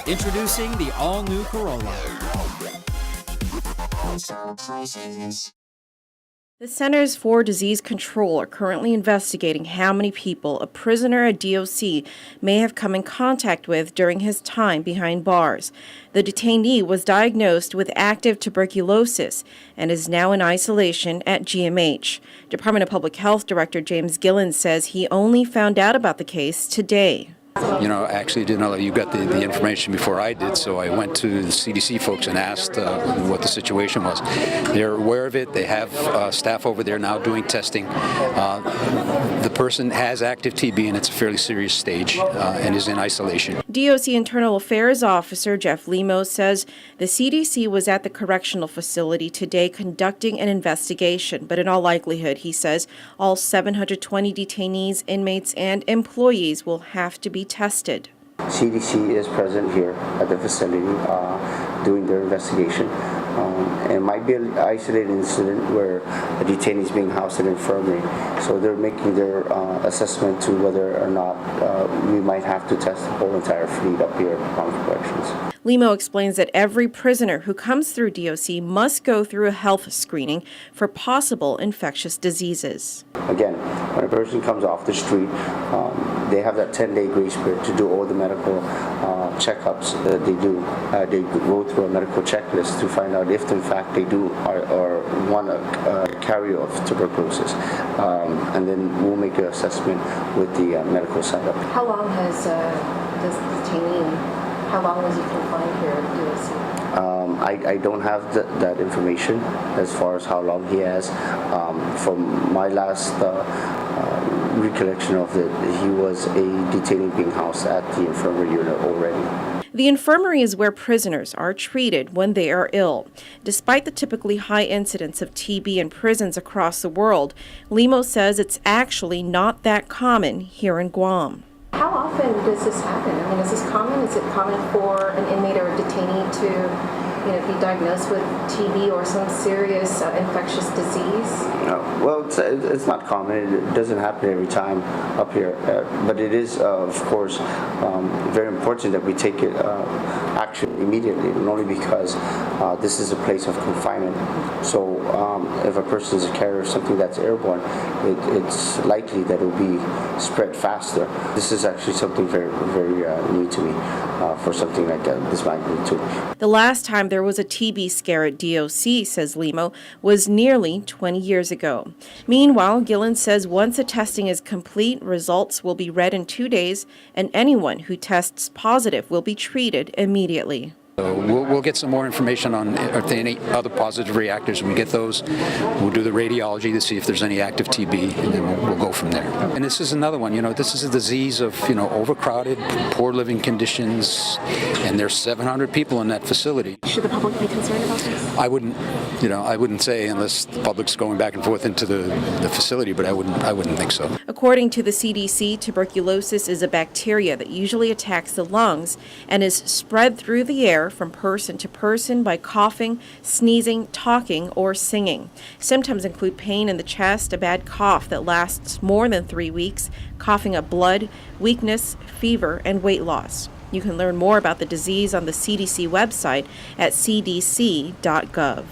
Introducing the all-new Corolla. The Centers for Disease Control are currently investigating how many people a prisoner at DOC may have come in contact with during his time behind bars. The detainee was diagnosed with active tuberculosis and is now in isolation at GMH. Department of Public Health Director James Gillen says he only found out about the case today. You know, I actually didn't know that you got the information before I did, so I went to the CDC folks and asked what the situation was. They're aware of it. They have staff over there now doing testing. The person has active TB, and it's a fairly serious stage and is in isolation. DOC Internal Affairs Officer Jeff Lemo says the CDC was at the correctional facility today conducting an investigation, but in all likelihood, he says, all 720 detainees, inmates, and employees will have to be tested. CDC is present here at the facility doing their investigation. It might be an isolated incident where a detainee is being housed in an infirmary. So they're making their assessment to whether or not we might have to test the whole entire fleet up here at Palm Corrections. Lemo explains that every prisoner who comes through DOC must go through a health screening for possible infectious diseases. Again, when a person comes off the street, they have that 10-day grace period to do all the medical checkups that they do. They go through a medical checklist to find out if in fact they do or want a carrier of tuberculosis. And then we'll make an assessment with the medical setup. How long has this detainee, how long was he confined here at DOC? I don't have that information as far as how long he has. From my last recollection of it, he was a detainee being housed at the infirmary unit already. The infirmary is where prisoners are treated when they are ill. Despite the typically high incidence of TB in prisons across the world, Lemo says it's actually not that common here in Guam. How often does this happen? I mean, is this common? Is it common for an inmate or a detainee to be diagnosed with TB or some serious infectious disease? Well, it's not common. It doesn't happen every time up here. But it is, of course, very important that we take action immediately, not only because this is a place of confinement. So if a person is a carrier of something that's airborne, it's likely that it will be spread faster. This is actually something very, very new to me for something like this magnitude. The last time there was a TB scare at DOC, says Lemo, was nearly 20 years ago. Meanwhile, Gillen says once the testing is complete, results will be read in 2 days, and anyone who tests positive will be treated immediately. So we'll get some more information on if any other positive reactors. When we get those, we'll do the radiology to see if there's any active TB, and then we'll go from there. And this is another one. This is a disease of overcrowded, poor living conditions, and there's 700 people in that facility. Should the public be concerned about this? I wouldn't say unless the public's going back and forth into the facility, but I wouldn't think so. According to the CDC, tuberculosis is a bacteria that usually attacks the lungs and is spread through the air from person to person by coughing, sneezing, talking, or singing. Symptoms include pain in the chest, a bad cough that lasts more than 3 weeks, coughing up blood, weakness, fever, and weight loss. You can learn more about the disease on the CDC website at cdc.gov.